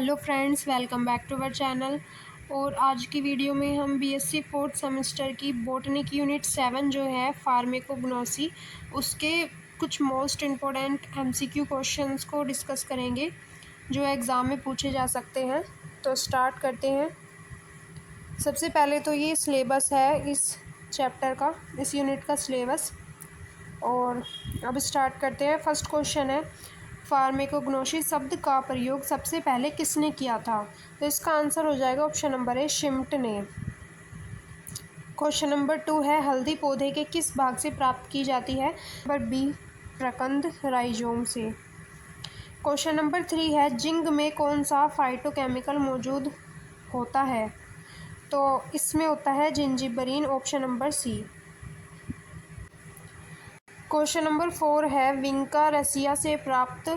Hello friends, welcome back to our channel. और आज की वीडियो में हम बीएससी फोर्थ सेमेस्टर की बॉटनी की यूनिट 7 जो है फार्मेकोग्नोसी, उसके कुछ मोस्ट इम्पोर्टेंट एमसीक्यू क्वेश्चंस को डिस्कस करेंगे जो एग्ज़ाम में पूछे जा सकते हैं। तो स्टार्ट करते हैं। सबसे पहले तो ये सिलेबस है इस चैप्टर का, इस यूनिट का सिलेबस। और अब स्टार्ट करते हैं। फर्स्ट क्वेश्चन है, फार्मेकोग्नोसी शब्द का प्रयोग सबसे पहले किसने किया था? तो इसका आंसर हो जाएगा ऑप्शन नंबर ए, शिम्ट ने। क्वेश्चन नंबर 2 है, हल्दी पौधे के किस भाग से प्राप्त की जाती है? नंबर बी, प्रकंद राइजोम से। क्वेश्चन नंबर 3 है, जिंक में कौन सा फाइटोकेमिकल मौजूद होता है? तो इसमें होता है zingiberene, option number C. Question number 4 है, विंका रसिया से प्राप्त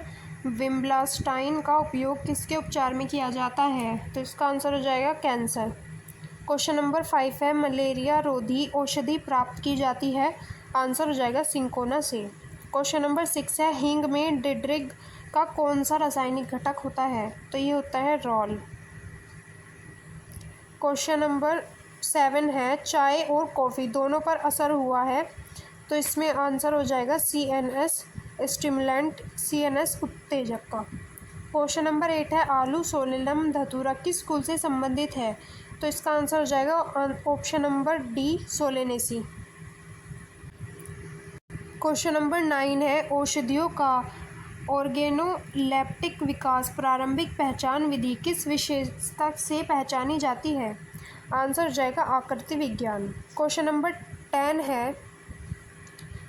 विम्ब्लास्टाइन का उपयोग किसके उपचार में किया जाता है? तो इसका आंसर हो जाएगा कैंसर। क्वेश्चन नंबर 5 है, मलेरिया रोधी औषधि प्राप्त की जाती है? आंसर हो जाएगा सिंकोना से। क्वेश्चन नंबर 6 है, हींग में डिड्रिग का कौन सा रासायनिक घटक होता है? तो ये होता है रॉल। क्वेश्चन नंबर 7 है, चाय और कॉफ़ी दोनों पर असर हुआ है? तो इसमें आंसर हो जाएगा CNS स्टिमुलेंट, CNS उत्तेजक का। क्वेश्चन नंबर 8 है, आलू सोलिनम धतूरा किस कुल से संबंधित है? तो इसका आंसर हो जाएगा option number D, Solanaceae. Question number 9 है, औषधियों का ऑर्गेनोलेप्टिक विकास प्रारंभिक पहचान विधि किस विशेषता से पहचानी जाती है? आंसर हो जाएगा आकृति विज्ञान। क्वेश्चन नंबर 10 है,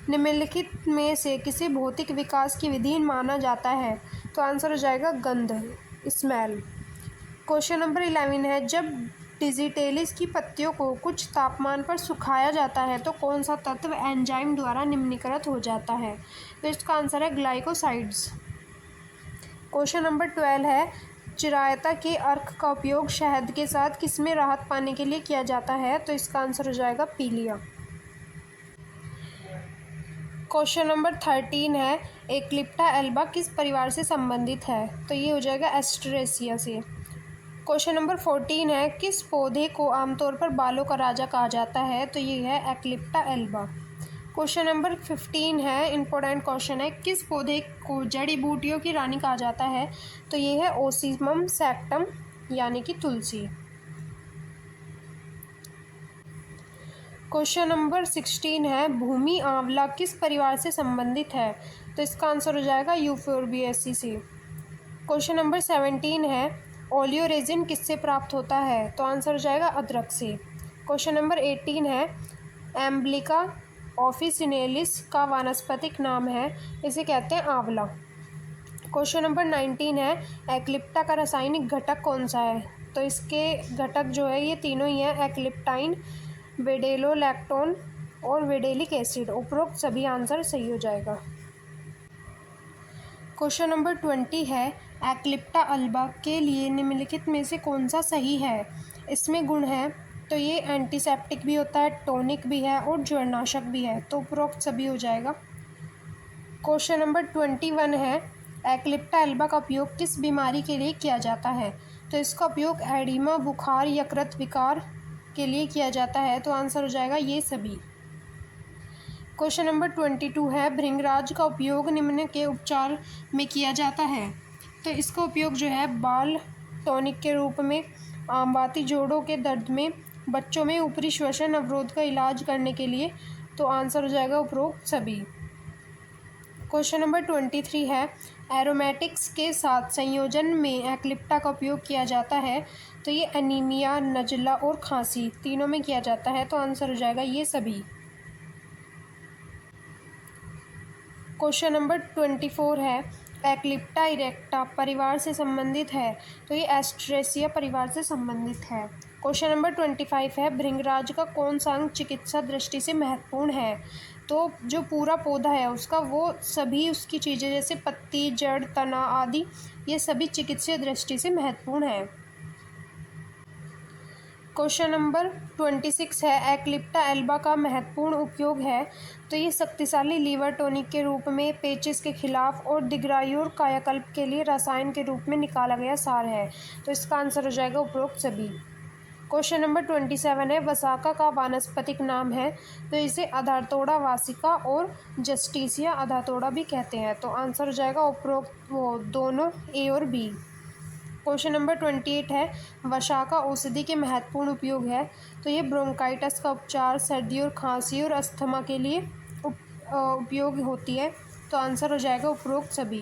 निम्नलिखित में से किसे भौतिक विकास की विधि माना जाता है? तो आंसर हो जाएगा गंध, स्मेल। क्वेश्चन नंबर 11 है, जब डिजिटेलिस की पत्तियों को कुछ तापमान पर सुखाया जाता है तो कौन सा तत्व एंजाइम द्वारा निम्नीकृत हो जाता है? तो इसका आंसर है ग्लाइकोसाइड्स। क्वेश्चन नंबर 12 है, चिरायता के अर्क का उपयोग शहद के साथ किसमें राहत पाने के लिए किया जाता है? तो इसका आंसर हो जाएगा पीलिया। क्वेश्चन नंबर 13 है, एक्लिप्टा एल्बा किस परिवार से संबंधित है? तो ये हो जाएगा एस्ट्रेसिया से। क्वेश्चन नंबर 14 है, किस पौधे को आमतौर पर बालों का राजा कहा जाता है? तो ये है एक्लिप्टा एल्बा। क्वेश्चन नंबर 15 है, इंपॉर्टेंट क्वेश्चन है, किस पौधे को जड़ी बूटियों की रानी कहा जाता है? तो ये है ओसिमम सैक्टम, यानी कि तुलसी। क्वेश्चन नंबर 16 है, भूमि आंवला किस परिवार से संबंधित है? तो इसका आंसर हो जाएगा यूफोर्बिएसी से। क्वेश्चन नंबर 17 है, ओलियोरेजिन किससे प्राप्त होता है? तो आंसर हो जाएगा अदरक से। क्वेश्चन नंबर 18 है, एम्ब्लिका ऑफिसिनेलिस का वानस्पतिक नाम है, इसे कहते हैं आंवला। क्वेश्चन नंबर 19 है, एक्लिप्टा का रासायनिक घटक कौन सा है? तो इसके घटक जो है ये तीनों ही हैं, एक्लिप्टाइन, वेडेलोलैक्टोन और वेडेलिक एसिड। उपरोक्त सभी आंसर सही हो जाएगा। क्वेश्चन नंबर 20 है, एक्लिप्टा अल्बा के लिए निम्नलिखित में से कौन सा सही है? इसमें गुण है, तो ये एंटीसेप्टिक भी होता है, टॉनिक भी है और जड़नाशक भी है, तो उपरोक्त सभी हो जाएगा। क्वेश्चन नंबर 21 है, एक्लिप्टा एल्बा का उपयोग किस बीमारी के लिए किया जाता है? तो इसका उपयोग एडिमा, बुखार, यकृत विकार के लिए किया जाता है, तो आंसर हो जाएगा ये सभी। क्वेश्चन नंबर 22 है, भृंगराज का उपयोग निम्न के उपचार में किया जाता है? तो इसका उपयोग जो है बाल टॉनिक के रूप में, आमवाती जोड़ों के दर्द में, बच्चों में ऊपरी श्वसन अवरोध का इलाज करने के लिए, तो आंसर हो जाएगा उपरोक्त सभी। क्वेश्चन नंबर 23 है, एरोमेटिक्स के साथ संयोजन में एक्लिप्टा का उपयोग किया जाता है? तो ये एनीमिया, नज़ला और खांसी तीनों में किया जाता है, तो आंसर हो जाएगा ये सभी। क्वेश्चन नंबर 24 है, एक्लिप्टा इरेक्टा परिवार से संबंधित है? तो ये एस्ट्रेसिया परिवार से संबंधित है। क्वेश्चन नंबर 25 है, भृंगराज का कौन सा अंग चिकित्सा दृष्टि से महत्वपूर्ण है? तो जो पूरा पौधा है उसका, वो सभी उसकी चीज़ें जैसे पत्ती, जड़, तना आदि, ये सभी चिकित्सीय दृष्टि से महत्वपूर्ण है। क्वेश्चन नंबर 26 है एक्लिप्टा एल्बा का महत्वपूर्ण उपयोग है। तो ये शक्तिशाली लीवर टॉनिक के रूप में, पेचिस के खिलाफ और दीर्घायु और कायाकल्प के लिए रसायन के रूप में निकाला गया सार है। तो इसका आंसर हो जाएगा उपरोक्त सभी। क्वेश्चन नंबर 27 है वसाका का वानस्पतिक नाम है। तो इसे अधातोड़ा वासिका और जस्टिसिया अधातोड़ा भी कहते हैं। तो आंसर हो जाएगा उपरोक्त वो दोनों ए और बी। क्वेश्चन नंबर 28 है वसाका औषधि के महत्वपूर्ण उपयोग है। तो ये ब्रोंकाइटिस का उपचार, सर्दी और खांसी और अस्थमा के लिए उपयोग होती है। तो आंसर हो जाएगा उपरोक्त सभी।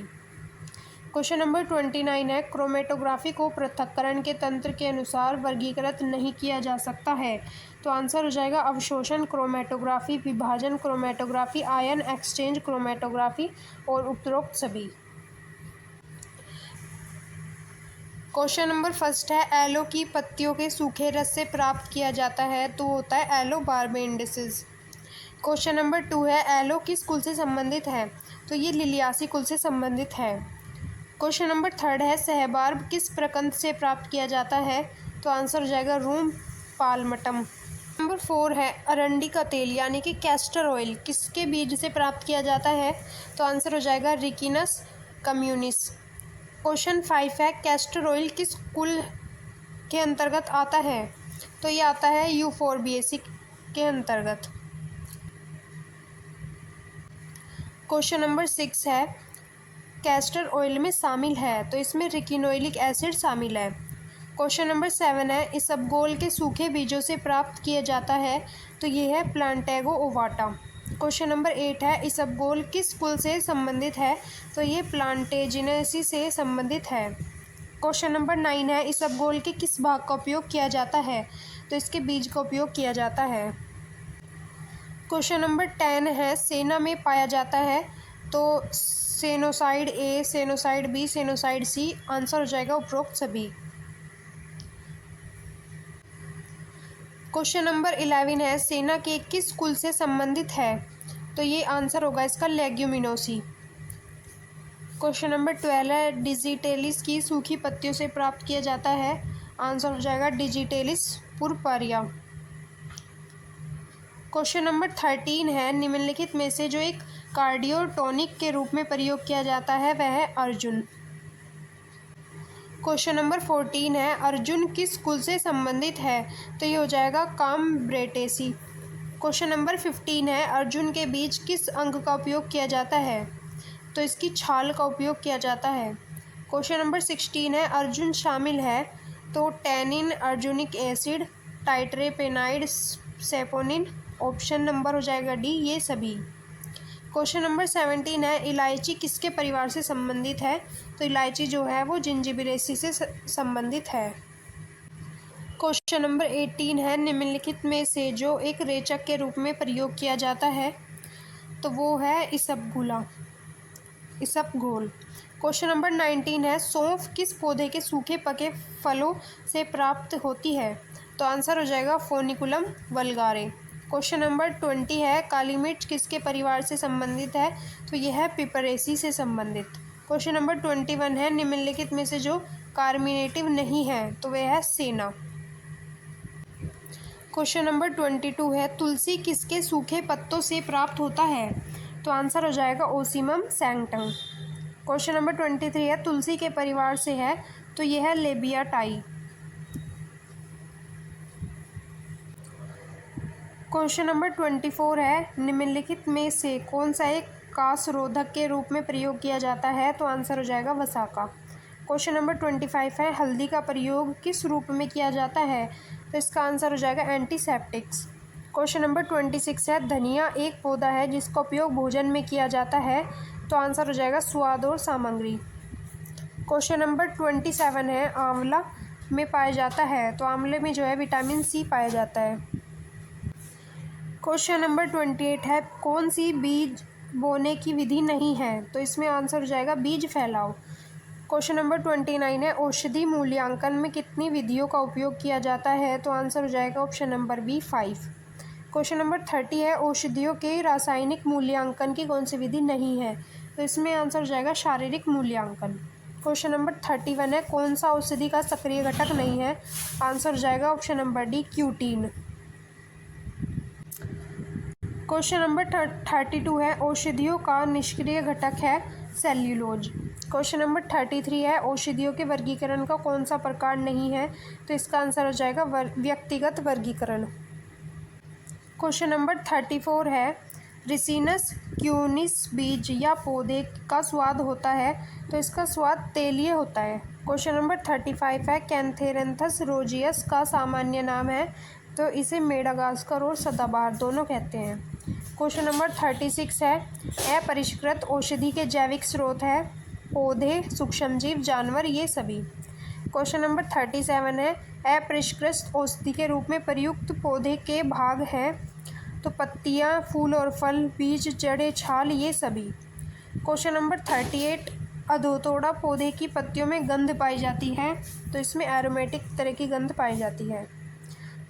क्वेश्चन नंबर 29 है क्रोमेटोग्राफी को पृथक्करण के तंत्र के अनुसार वर्गीकृत नहीं किया जा सकता है। तो आंसर हो जाएगा अवशोषण क्रोमेटोग्राफी, विभाजन क्रोमेटोग्राफी, आयन एक्सचेंज क्रोमेटोग्राफी और उपरोक्त सभी। क्वेश्चन नंबर फर्स्ट है एलो की पत्तियों के सूखे रस से प्राप्त किया जाता है। तो होता है एलो बार्बेंडिसेस। क्वेश्चन नंबर 2 है एलो किस कुल से संबंधित है। तो ये लिलियासी कुल से संबंधित है। क्वेश्चन नंबर 3 है सहबार्ब किस प्रकंद से प्राप्त किया जाता है। तो आंसर हो जाएगा रूम पाल्मटम। नंबर 4 है अरंडी का तेल यानी कि कैस्टर ऑयल किसके बीज से प्राप्त किया जाता है। तो आंसर हो जाएगा रिकिनस कम्युनिस। क्वेश्चन 5 है कैस्टर ऑयल किस कुल के अंतर्गत आता है। तो ये आता है यूफोर्बिएसी के अंतर्गत। क्वेश्चन नंबर 6 है कैस्टर ऑयल में शामिल है। तो इसमें रिकिनोइलिक एसिड शामिल है। क्वेश्चन नंबर 7 है इसबगोल के सूखे बीजों से प्राप्त किया जाता है। तो ये है प्लांटेगो ओवाटा। क्वेश्चन नंबर 8 है इसबगोल किस कुल से संबंधित है। तो ये प्लांटेजिनेसी से संबंधित है। क्वेश्चन नंबर 9 है इसबगोल के किस भाग का उपयोग किया जाता है। तो इसके बीज का उपयोग किया जाता है। क्वेश्चन नंबर 10 है सेना में पाया जाता है। तो सेनोसाइड ए, सेनोसाइड बी, सेनोसाइड सी। आंसर हो जाएगा उपरोक्त सभी। क्वेश्चन नंबर 11 है सेना के किस कुल से संबंधित है। तो ये आंसर होगा इसका लेग्यूमिनोसी। क्वेश्चन नंबर 12 है डिजिटेलिस की सूखी पत्तियों से प्राप्त किया जाता है। आंसर हो जाएगा डिजिटेलिस पुरपारिया। क्वेश्चन नंबर 13 है निम्नलिखित में से जो एक कार्डियोटोनिक के रूप में प्रयोग किया जाता है वह है अर्जुन। क्वेश्चन नंबर 14 है अर्जुन किस कुल से संबंधित है। तो ये हो जाएगा काम्ब्रेटेसी। क्वेश्चन नंबर 15 है अर्जुन के बीज किस अंग का उपयोग किया जाता है। तो इसकी छाल का उपयोग किया जाता है। क्वेश्चन नंबर 16 है अर्जुन शामिल है। तो tannin, arjunic acid, triterpenoid, saponin. Option number हो जाएगा डी ये सभी। क्वेश्चन नंबर 17 है इलायची किसके परिवार से संबंधित है। तो इलायची जो है वो जिंजिबिरेसी से संबंधित है। क्वेश्चन नंबर 18 है निम्नलिखित में से जो एक रेचक के रूप में प्रयोग किया जाता है। तो वो है इसबगोल। क्वेश्चन नंबर 19 है सौंफ किस पौधे के सूखे पके फलों से प्राप्त होती है। तो आंसर हो जाएगा फोनिकुलम वल्गारे। क्वेश्चन नंबर 20 है काली मिर्च किसके परिवार से संबंधित है। तो यह है पिपरेसी से संबंधित। क्वेश्चन नंबर 21 है निम्नलिखित में से जो कार्मिनेटिव नहीं है। तो वह है सेना। क्वेश्चन नंबर 22 है तुलसी किसके सूखे पत्तों से प्राप्त होता है। तो आंसर हो जाएगा ओसीमम सैंक्टम। क्वेश्चन नंबर 23 है तुलसी के परिवार से है। तो यह है लेबियाटाई। क्वेश्चन नंबर 24 है निम्नलिखित में से कौन सा एक कासरोधक के रूप में प्रयोग किया जाता है। तो आंसर हो जाएगा वसाका। क्वेश्चन नंबर 25 है हल्दी का प्रयोग किस रूप में किया जाता है। तो इसका आंसर हो जाएगा एंटीसेप्टिक्स। क्वेश्चन नंबर 26 है धनिया एक पौधा है जिसका उपयोग भोजन में किया जाता है। तो आंसर हो जाएगा स्वाद और सामग्री। क्वेश्चन नंबर 27 है आंवला में पाया जाता है। तो आंवले में जो है विटामिन सी पाया जाता है। क्वेश्चन नंबर 28 है कौन सी बीज बोने की विधि नहीं है। तो इसमें आंसर हो जाएगा बीज फैलाव। क्वेश्चन नंबर 29 है औषधि मूल्यांकन में कितनी विधियों का उपयोग किया जाता है। तो आंसर हो जाएगा option number B 5। Question number 30 है औषधियों के रासायनिक मूल्यांकन की कौन सी विधि नहीं है। तो इसमें आंसर हो जाएगा शारीरिक मूल्यांकन। क्वेश्चन नंबर 31 है, कौन सा औषधि का सक्रिय घटक नहीं है? आंसर हो जाएगा option number D, cutin. Question number 32 है, औषधियों का निष्क्रिय घटक है सेल्यूलोज। क्वेश्चन नंबर 33 है, औषधियों के वर्गीकरण का कौन सा प्रकार नहीं है? तो इसका आंसर हो जाएगा व्यक्तिगत वर्गीकरण। क्वेश्चन नंबर 34 है, रिसिनस क्यूनिस बीज या पौधे का स्वाद होता है? तो इसका स्वाद तेलीय होता है। क्वेश्चन नंबर 35 है, कैंथेरेंथस रोजियस का सामान्य नाम है? तो इसे मेडागास्कर और सदाबहार दोनों कहते हैं। क्वेश्चन नंबर 36 है, अपरिष्कृत औषधि के जैविक स्रोत है? पौधे, सूक्ष्मजीव, जानवर, ये सभी। क्वेश्चन नंबर 37 है, अपरिष्कृत औषधि के रूप में प्रयुक्त पौधे के भाग हैं? तो पत्तियां, फूल और फल, बीज, जड़ें, छाल, ये सभी। क्वेश्चन नंबर 38, अधोतोड़ा पौधे की पत्तियों में गंध पाई जाती है? तो इसमें एरोमेटिक तरह की गंध पाई जाती है।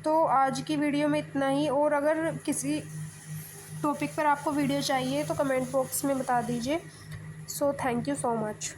तो आज की वीडियो में इतना ही, और अगर किसी टॉपिक पर आपको वीडियो चाहिए तो कमेंट बॉक्स में बता दीजिए। So thank you so much.